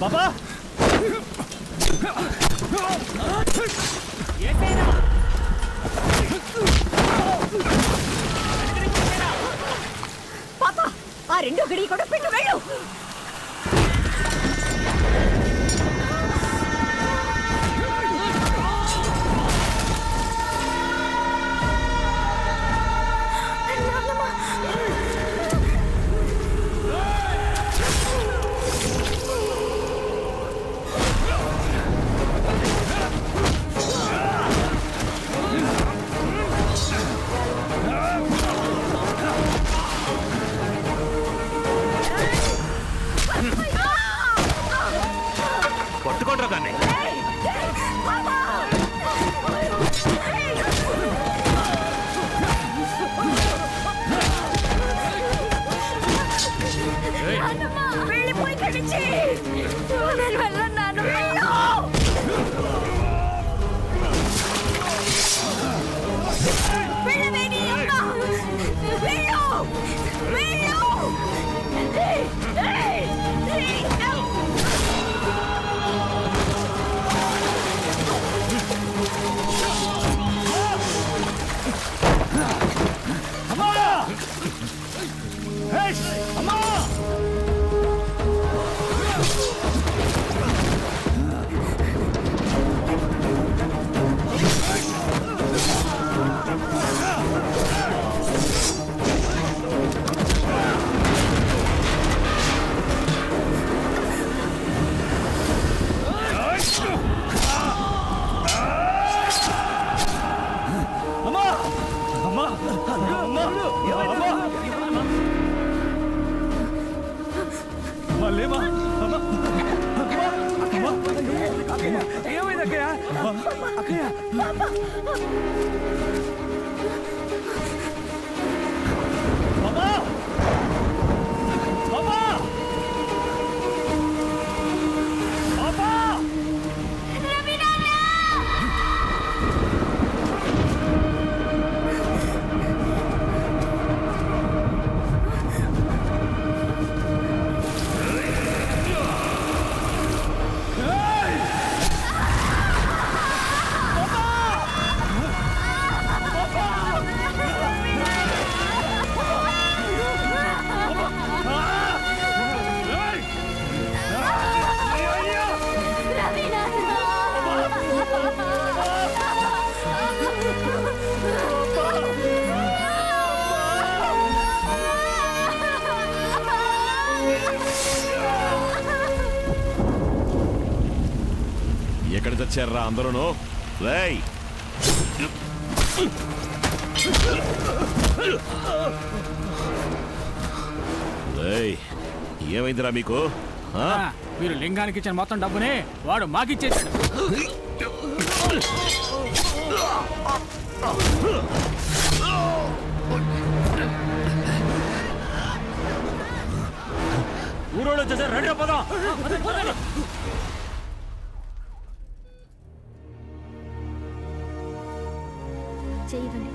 పాపా పాపా ఆ రెండో గడి కూడా పెట్టు వెళ్ళు. పట్టుకోండి దాన్ని. వెళ్ళిపోయి కడిచి నేను వెళ్ళన్నాను. వెళ్ళవేని అమ్మ వెళ్ళు వెళ్ళు. ఏమైంది అక్కయ్య? ఎక్కడ తెచ్చారా అందరూ? రేయ్ రేయ్ ఏమైందిరా మీకు? మీరు లింగానికి ఇచ్చిన మొత్తం డబ్బుని వాడు మాకిచ్చేసాడు. ఊరోళ్ళు వచ్చేసారు, రెడీ పోదాం. చేయవండి.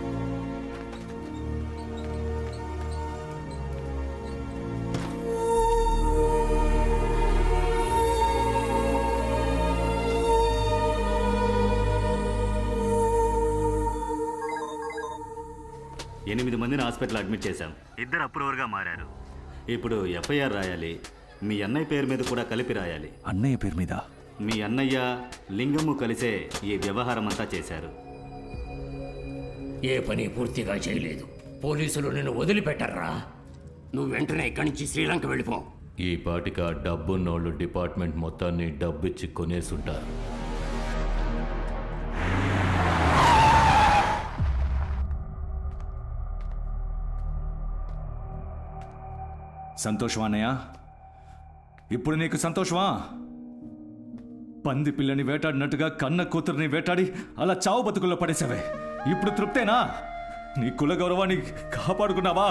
8 మందిని హాస్పిటల్ అడ్మిట్ చేశాం. 2 అప్రూవర్గా మారారు. ఇప్పుడు ఎఫ్ఐఆర్ రాయాలి. మీ అన్నయ్య పేరు మీద కూడా కలిపి రాయాలి. అన్నయ్య పేరు మీద? మీ అన్నయ్య లింగము కలిసే ఈ వ్యవహారం అంతా చేశారు. ఏ పని పూర్తిగా చేయలేదు. పోలీసులు నిన్ను వదిలిపెట్టర్రా. నువ్వు వెంటనే ఇక్కడి నుంచి శ్రీలంక వెళ్ళిపో. ఈ పాటికి ఆ డబ్బున్నోళ్ళు డిపార్ట్మెంట్ మొత్తాన్ని డబ్బిచ్చి కొనేసుంటారు. సంతోషమా అన్నయ్య? ఇప్పుడు నీకు సంతోషమా? పంది పిల్లని వేటాడినట్టుగా కన్న కూతురిని వేటాడి అలా చావు బతుకుల్లో పడేసావే. ఇప్పుడు తృప్తేనా? నీ కుల గౌరవాన్ని కాపాడుకున్నావా?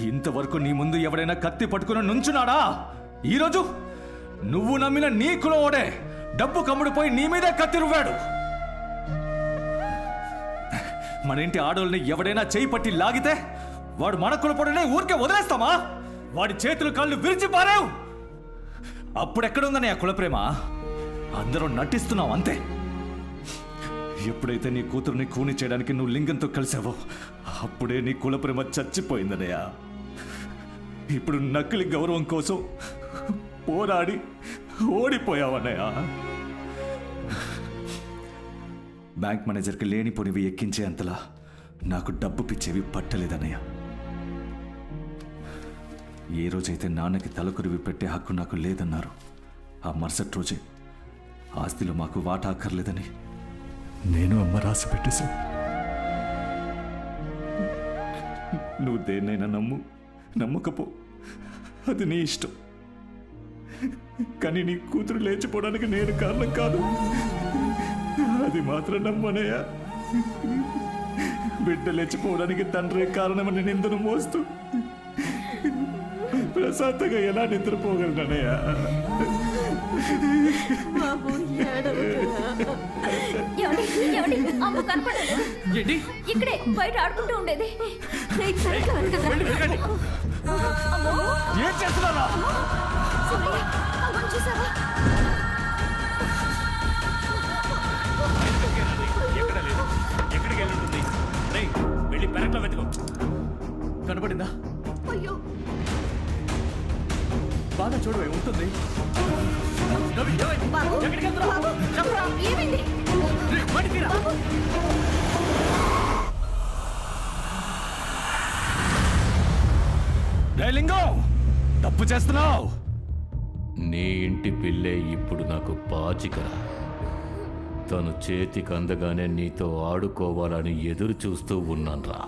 ఇంతవరకు నీ ముందు ఎవడైనా కత్తి పట్టుకుని నుంచున్నాడా? ఈరోజు నువ్వు నమ్మిన నీ కులవాడే డబ్బు కమ్ముడిపోయి నీ మీదే కత్తి రువ్వాడు. మన ఇంటి ఆడోళ్ళని ఎవడైనా చేయి పట్టి లాగితే వాడు మన కులపొడనే ఊరికే వదిలేస్తామా? వాడి చేతులు కాళ్ళు విరిచి పారావు. అప్పుడెక్కడుందన్నయ్య కుల ప్రేమ? అందరూ నటిస్తున్నావు అంతే. ఎప్పుడైతే నీ కూతురుని కూని చేయడానికి నువ్వు లింగంతో కలిసావో అప్పుడే నీ కుల ప్రేమ చచ్చిపోయిందన్నయ్య. ఇప్పుడు నకిలీ గౌరవం కోసం పోరాడి ఓడిపోయావన్నయ్య. బ్యాంక్ మేనేజర్కి లేనిపోనివి ఎక్కించే అంతలా నాకు డబ్బు పిచ్చేవి పట్టలేదన్నయ్య. ఏ రోజైతే నాన్నకి తలకురివి పెట్టే హక్కు నాకు లేదన్నారు, ఆ మరుసటి రోజే ఆస్తిలో మాకు వాటా అక్కర్లేదని నేను అమ్మ రాసి పెట్టేశాను. నువ్వు దేన్నైనా నమ్ము, నమ్మకపో, అది నీ ఇష్టం. కానీ నీ కూతురు లేచిపోవడానికి నేను కారణం కాదు. అది మాత్రం నమ్మనయ్యా. బిడ్డ లేచిపోవడానికి తండ్రి కారణమని నిందను మోస్తూ ప్రశాంతంగా ఎలా నిద్రపోగలనయ్యా? అమ్మ కనపడదు. ఇక్కడే బయట ఆడుకుంటూ ఉండేది. ఏం చేస్తున్నారా? చూసావా? ఎక్కడికి వెళ్ళుంటుంది? వెళ్ళి పెరట్లో వెతుకో. కనపడిందా? అయ్యో, బాగా చూడవే, ఉంటుంది. ఏమైంది? లింగం, తప్పు చేస్తున్నావు. నీ ఇంటి పిల్లే ఇప్పుడు నాకు పాచికరా. తను చేతికి అందగానే నీతో ఆడుకోవాలని ఎదురు చూస్తూ ఉన్నాన్రా.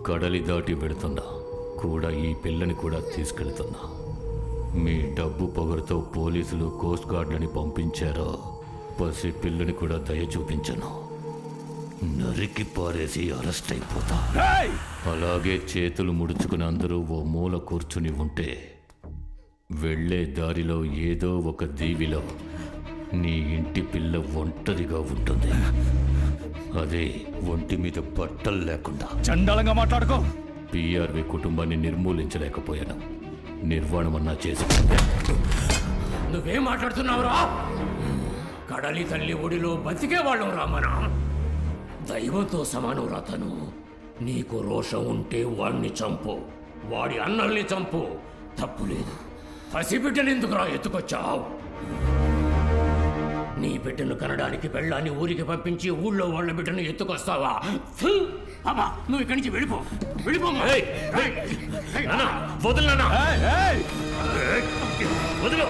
కడలి దాటి వెడుతున్నా కూడా ఈ పిల్లని కూడా తీసుకెళ్తున్నా. మీ డబ్బు పొగరుతో పోలీసులు కోస్ట్ గార్డులని పంపించారో పసి పిల్లని కూడా దయ చూపించను. నరికి పారేసి అరెస్ట్ అయిపోతా. అలాగే చేతులు ముడుచుకుని అందరూ ఓ మూల కూర్చుని ఉంటే వెళ్ళే దారిలో ఏదో ఒక దీవిలో నీ ఇంటి పిల్ల ఒంటరిగా ఉంటుంది. అదే ఒంటి మీద బట్టలు లేకుండా. చండాలంగా మాట్లాడుకో. పిఆర్వి కుటుంబాన్ని నిర్మూలించలేకపోయాను, నిర్వాణమన్నా చేసి. నువ్వేం మాట్లాడుతున్నావురా? కడలి తల్లి ఒడిలో బతికేవాళ్ళం రామన. దైవంతో సమానం రాతను. నీకు రోషం ఉంటే వాడిని చంపు, వాడి అన్నల్ని చంపు, తప్పు లేదు. పసిబిడ్డను ఎందుకురా ఎత్తుకొచ్చావు? నీ బిడ్డను కనడానికి పెళ్ళాన్ని ఊరికి పంపించి ఊళ్ళో వాళ్ళ బిడ్డను ఎత్తుకొస్తావా? అబ్బా, నువ్వు ఇక్కడి నుంచి వెళ్ళిపో, వెళ్ళిపో. వదులు, వదులు.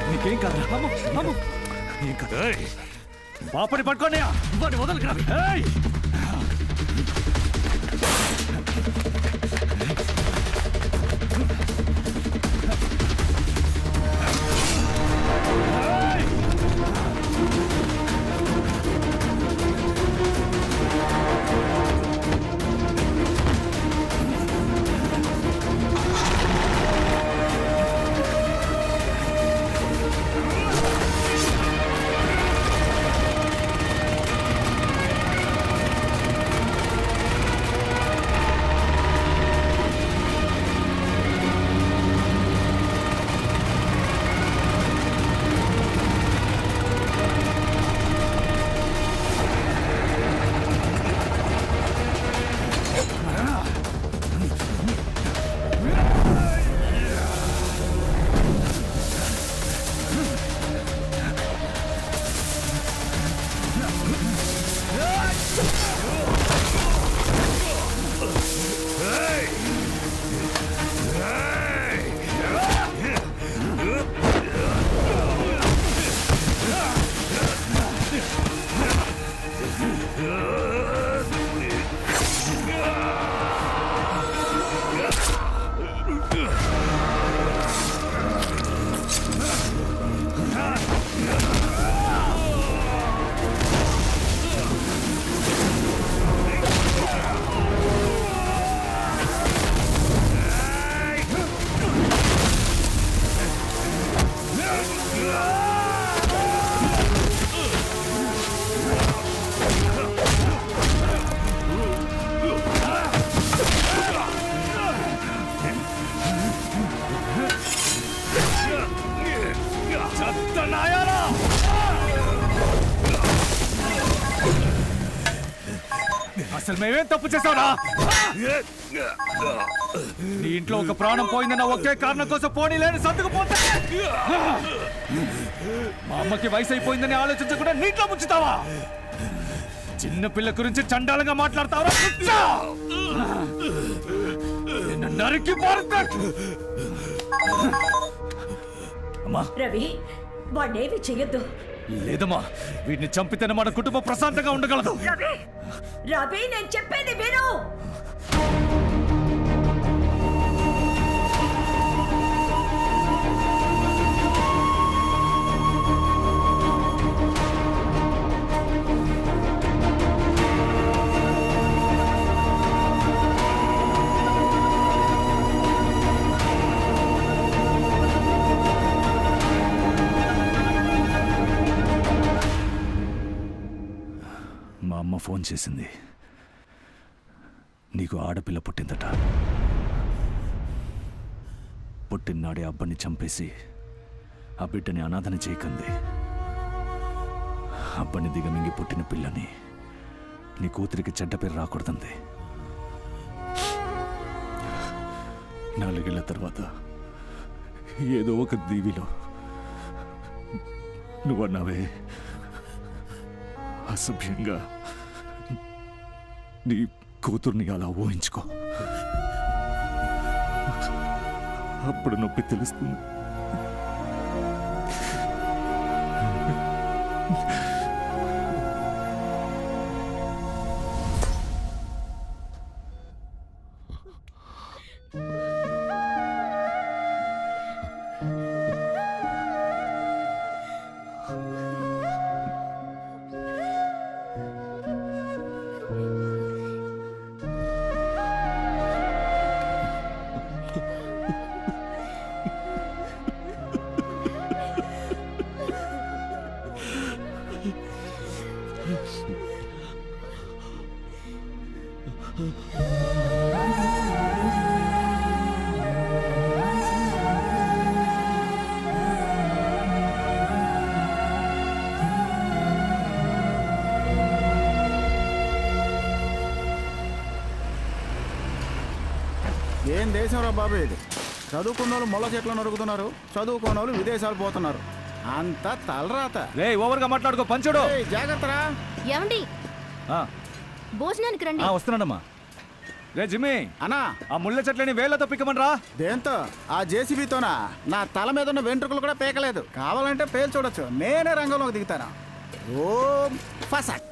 నీకేం కాదు. ఏం కాదు. పాపని పట్టుకోండి. వాడిని వదలకురా. అసలు మేమేం తప్పు చేసావురా? నీ ఇంట్లో ఒక ప్రాణం పోయిందన్న ఒకే కారణం కోసం పోనీ లేని సర్దుకుపోతే మా అమ్మకి వయసు అయిపోయిందని ఆలోచించకుండా నీట్లో ముంచుతావా? చిన్న పిల్ల గురించి చండాలంగా మాట్లాడతావరా? నిన్ను నరికి పారుతా. అమ్మా రవి వాడినేమి చెయ్యొద్దు. లేదమ్మా, వీడిని చంపితేనే మన కుటుంబం ప్రశాంతంగా ఉండగలదు. రవి నేను చెప్పేది విను. మా అమ్మ ఫోన్ చేసింది. నీకు ఆడపిల్ల పుట్టిందట. పుట్టినాడే అబ్బని చంపేసి ఆ బిడ్డని అనాథని చేయకంది. అబ్బని దిగమింగి పుట్టిన పిల్లని నీ కూతురికి చెడ్డ పేరు రాకూడదంది. 4 ఏళ్ల తర్వాత ఏదో ఒక దీవిలో నువ్వన్నావే, అసభ్యంగా నీ కూతుర్ని అలా ఊహించుకో, అప్పుడు నొప్పి తెలుస్తుంది. ఏం దేశంరా బాబు ఇది? చదువుకున్న వాళ్ళు ముళ్ళ చెట్లు నరుకుతున్నారు, చదువుకున్న వాళ్ళు విదేశాలు పోతున్నారు. అంత తలరాత. రే ఓవర్గా మాట్లాడుకో, పంచుడు. జాగ్రత్తరా. ఏమండి భోజనానికి రండి. వస్తున్నానమ్మా. రే జిమ్మి అన్నా, ఆ ముళ్ళ చెట్లని వేళ్లతో పిక్కమనరా. దేంతో? ఆ జేసీబీతోనా? నా తల మీద ఉన్న వెంట్రుకలు కూడా పేకలేదు. కావాలంటే పేలు చూడొచ్చు, నేనే రంగంలోకి దిగుతాను. ఓం ఫసక్.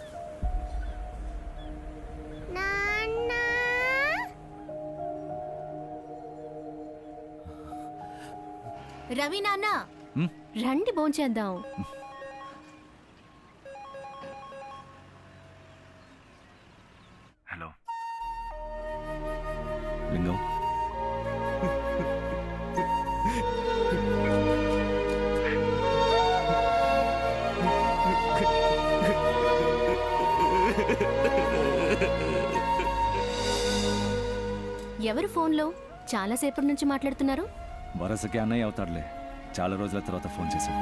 రవి నాన్న రండి భోంచేద్దాం. హలో లింగం, ఎవరు ఫోన్లో చాలాసేపటి నుంచి మాట్లాడుతున్నారు? వరసకి అన్నయ్య అవుతాడులే. చాలా రోజుల తర్వాత ఫోన్ చేశాడు.